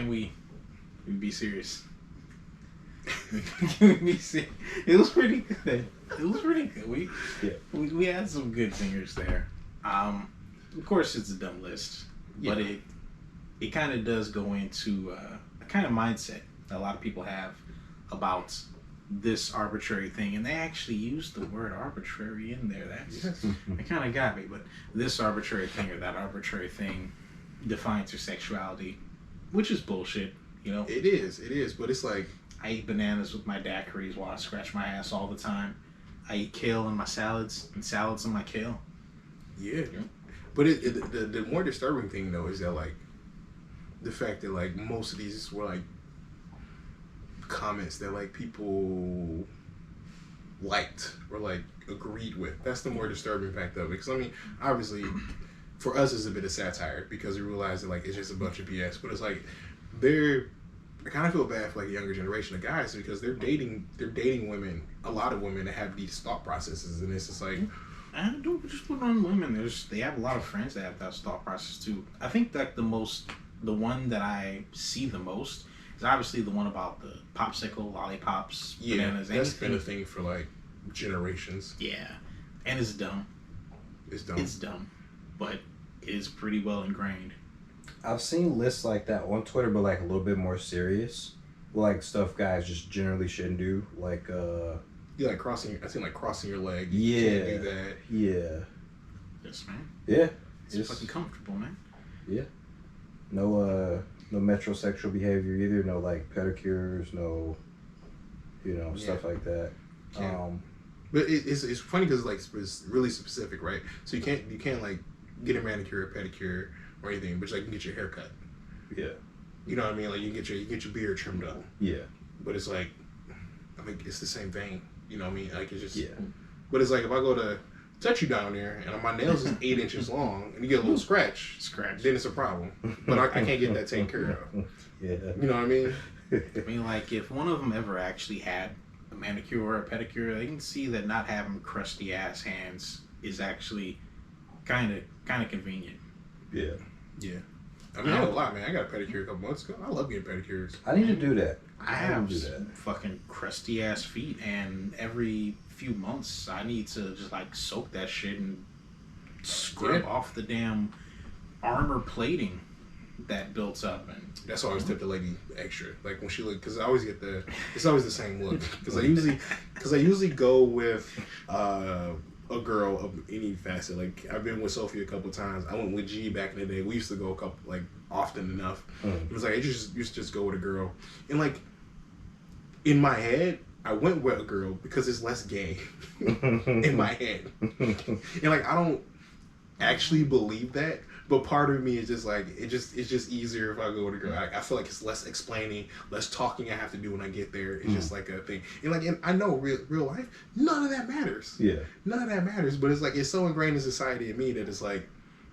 Can we be serious? Can we be serious? It was pretty good. It was pretty good. We had some good singers there. Of course, it's a dumb list, but it kind of does go into a kind of mindset that a lot of people have about this arbitrary thing, and they actually use the word arbitrary in there. That kind of got me. But this arbitrary thing or that arbitrary thing defines your sexuality, which is bullshit. You know, it is. But it's like I eat bananas with my daiquiris while I scratch my ass all the time. I eat kale in my salads and salads in my kale. Yeah. But the more disturbing thing though is that like the fact that like most of these were like comments that like people liked or like agreed with. That's the more disturbing fact of it. Because I mean, obviously, for us it's a bit of satire because we realize that like it's just a bunch of BS. But it's like I kind of feel bad for like a younger generation of guys because they're dating women, a lot of women that have these thought processes, and it's just like. And don't just put on women. They have a lot of friends that have that thought process too. I think that the one that I see the most is obviously the one about the popsicle, lollipops, bananas. That's been a thing for like generations. Yeah, and it's dumb. It's dumb, but it's pretty well ingrained. I've seen lists like that on Twitter, but like a little bit more serious, like stuff guys just generally shouldn't do, like You like crossing your leg. Yeah. You can't do that. Yeah. Yes, man. Yeah. It's fucking comfortable, man. Yeah. No metrosexual behavior either. No like pedicures. No, stuff like that. Yeah. But it's funny because like it's really specific, right? So you can't like get a manicure or pedicure or anything, but like you can get your hair cut. Yeah. You know what I mean? Like you get your beard trimmed up. Yeah. But it's like, I mean, it's the same thing. You know what I mean? Like, it's just... Yeah. But it's like, if I go to touch you down there, and my nails is 8 inches long, and you get a little scratch, then it's a problem. But I can't get that taken care of. Yeah. You know what I mean? I mean, like, if one of them ever actually had a manicure or a pedicure, they can see that not having crusty-ass hands is actually kind of convenient. Yeah. Yeah. I mean, I have a lot, man. I got a pedicure a couple months ago. I love getting pedicures. I need to do that. I have fucking crusty ass feet, and every few months I need to just like soak that shit and scrub off the damn armor plating that built up. And that's why I always tip the lady extra. Like when she look, because I always get it's always the same look. Because I usually go with a girl of any facet. Like I've been with Sophie a couple times. I went with G back in the day. We used to go a couple often enough. It was like I used to just go with a girl, and like in my head I went with a girl because it's less gay in my head, and like I don't actually believe that, but part of me is just like it's just easier if I go with a girl. I feel like it's less explaining, less talking I have to do when I get there. It's just like a thing, and I know real life none of that matters. Yeah, none of that matters, but it's like it's so ingrained in society in me that it's like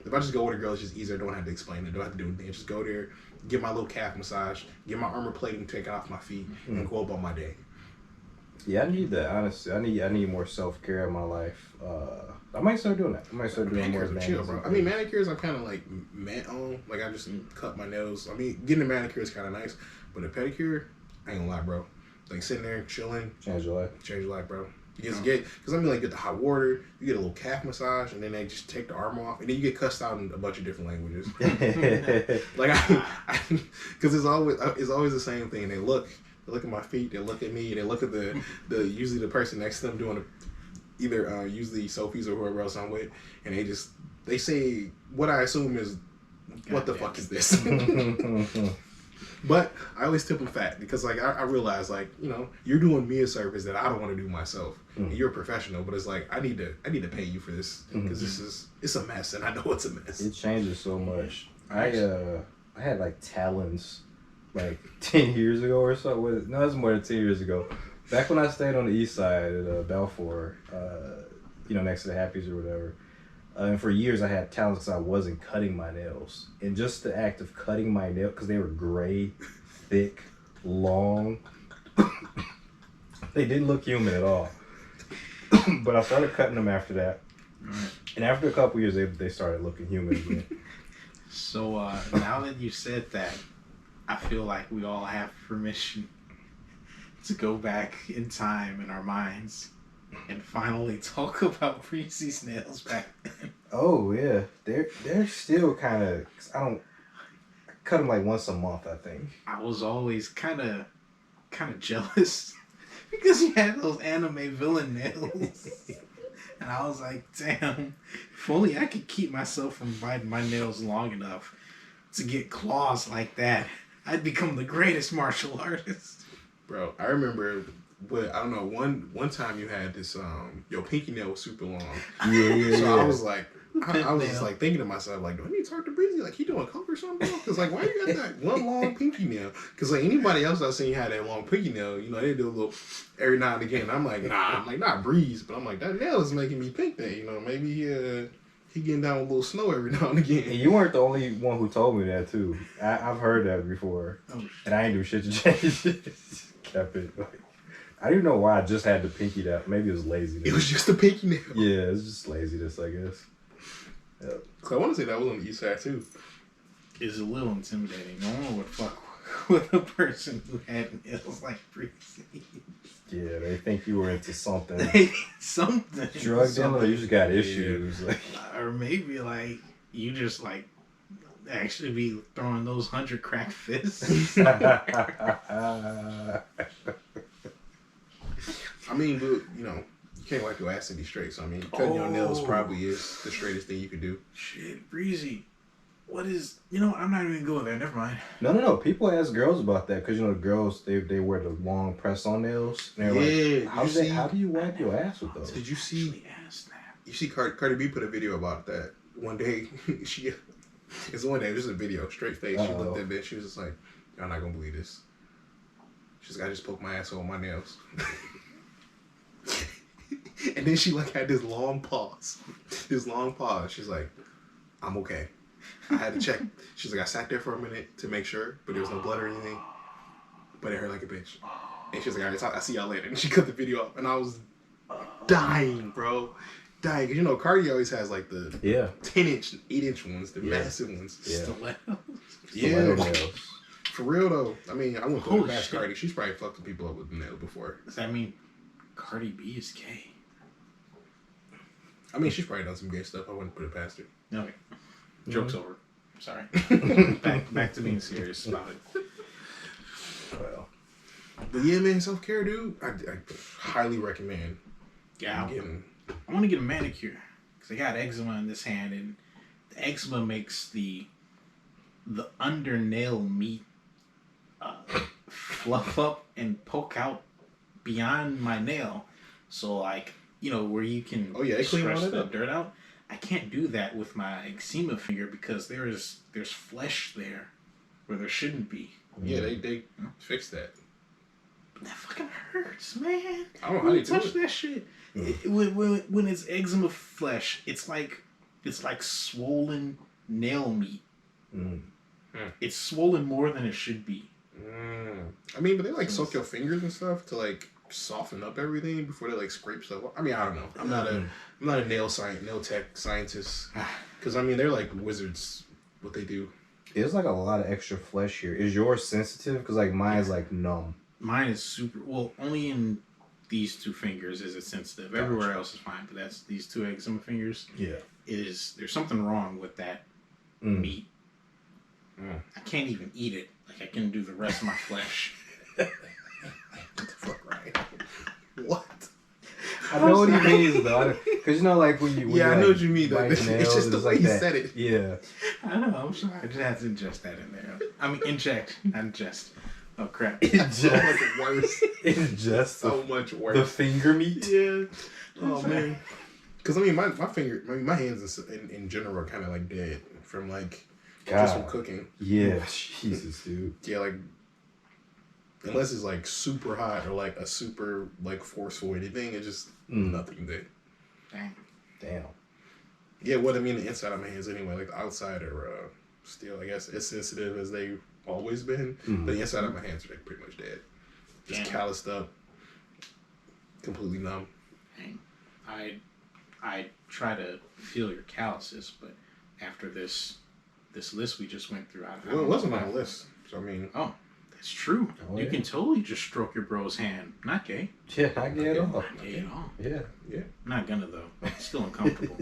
if I just go with a girl, it's just easier. I don't have to explain it. Don't have to do anything. Just go there, get my little calf massage, get my armor plating taken off my feet, and go about my day. Yeah, I need that. Honestly, I need more self-care in my life. I might start doing that. I might start doing more chill, bro. I mean, manicures I'm kind of like met on. Like I just cut my nails. I mean, getting a manicure is kind of nice, but a pedicure, I ain't gonna lie, bro. Like sitting there chilling, change your life, bro. You just get, because I mean, like get the hot water, you get a little calf massage, and then they just take the arm off, and then you get cussed out in a bunch of different languages. Like because it's always the same thing. They look at my feet, they look at me, they look at the usually the person next to them doing either usually Sophie's or whoever else I'm with, and they say what I assume is, what the fuck is this? But I always tip them fat because like I realize like, you know, you're doing me a service that I don't want to do myself. And you're a professional, but it's like I need to pay you for this because it's a mess, and I know it's a mess. It changes so much. I had like talons like 10 years ago or so. No, it's more than 10 years ago. Back when I stayed on the east side at Balfour, next to the Happies or whatever. And for years I had talons because I wasn't cutting my nails. And just the act of cutting my nails, because they were gray, thick, long. They didn't look human at all. But I started cutting them after that. And after a couple years, they started looking human again. So now that you said that, I feel like we all have permission to go back in time in our minds and finally talk about Breezy's nails back then. Oh yeah, they're still kind of. I cut them like once a month, I think. I was always kind of jealous because you had those anime villain nails, and I was like, damn, if only I could keep myself from biting my nails long enough to get claws like that, I'd become the greatest martial artist. Bro, I remember. But I don't know. One time you had this. Your pinky nail was super long. Yeah. So I was like, I was just like thinking to myself, like, do I need to talk to Breezy? Like, he doing coke or something? Because like, why you got that one long pinky nail? Because like anybody else I seen had that long pinky nail, you know, they do a little every now and again. I'm like, nah, I'm like not Breeze, but I'm like that nail is making me pink. That you know, maybe he getting down with a little snow every now and again. And you weren't the only one who told me that too. I've heard that before, and I ain't do shit to change it. Kept it. Like, I don't even know why I just had the pinky down. Maybe it was laziness. It was just a pinky nail. Yeah, it's just laziness, I guess. Yep. So I want to say that was on the east side too. It's a little intimidating. No one would fuck with a person who had nails like Breezy. Yeah, they think you were into something. Something. Drug dealer, you just got issues. Yeah. Like. Or maybe like you just like actually be throwing those 100 crack fists. I mean, but, you know, you can't wipe your ass to be straight. So, I mean, cutting your nails probably is the straightest thing you could do. Shit, Breezy. What is... You know, I'm not even going to go there. Never mind. No. People ask girls about that because, you know, the girls, they wear the long press-on nails. And they're like, how do you wipe your ass with those? Did you see... You see Cardi B put a video about that. One day, it's one day, it was a video, straight face. She looked at it, she was just like, y'all not going to believe this. She's like, I just poked my asshole with my nails. And then she like had this long pause. She's like, I'm okay. I had to check. She's like, I sat there for a minute to make sure, but there was no blood or anything. But it hurt like a bitch. And she's like, all right, I'll see y'all later. And she cut the video off. And I was dying, bro. Dying. Because, you know, Cardi always has like the 10-inch, 8-inch ones, the massive ones. Stilettos. Stiletto nails. For real, though. I mean, I wouldn't put it past Cardi. She's probably fucking people up with the nails before. Does that mean Cardi B is gay? I mean, she's probably done some gay stuff. I wouldn't put it past her. No. Joke's over. Sorry. back to being serious about it. Well. But yeah, man, self-care, dude. I highly recommend. Yeah. I want to get a manicure. Because I got eczema in this hand. And the eczema makes the under nail meat fluff up and poke out beyond my nail. So, like, you know, where you can stretch the dirt out. I can't do that with my eczema finger because there's flesh there where there shouldn't be. Yeah, they fixed that. That fucking hurts, man. I don't know how they do touch that shit. When it's eczema flesh, it's like swollen nail meat. It's swollen more than it should be. I mean, but they like soak your fingers and stuff to like soften up everything before they like scrape stuff up. I mean, I don't know. I'm not a nail tech scientist. Because I mean, they're like wizards. What they do. There's like a lot of extra flesh here. Is yours sensitive? Because like mine is like numb. Mine is super. Well, only in these two fingers is it sensitive. Gotcha. Everywhere else is fine, but that's these two eczema fingers. Yeah. There's something wrong with that meat. I can't even eat it. Like I can do the rest of my flesh. What the fuck, right? What? I know what he means though, because you know, like when you I know like, what you mean. Though. It's just the way he said it. Yeah. I know. I'm sorry. I just had to ingest that in there. I mean, inject, not ingest. Oh crap! It's so much worse. Ingest. So much worse. The finger meat. Yeah. Oh man. Because I mean, my my hands in general are kind of like dead from like just from cooking. Yeah. Jesus, dude. Yeah, like. Unless it's like super hot or like a super like forceful anything, it's just nothing there. Damn. Yeah, what I mean, the inside of my hands anyway, like the outside are still, I guess, as sensitive as they've always been. But the inside of my hands are like pretty much dead. Just calloused up, completely numb. Dang. I try to feel your calluses, but after this list we just went through, Well, it wasn't on a list. So I mean, it's true. Oh, You yeah. can totally just stroke your bro's hand. Not gay. Yeah, not gay at all. Not gay at all. Yeah. Not gonna though. It's still uncomfortable.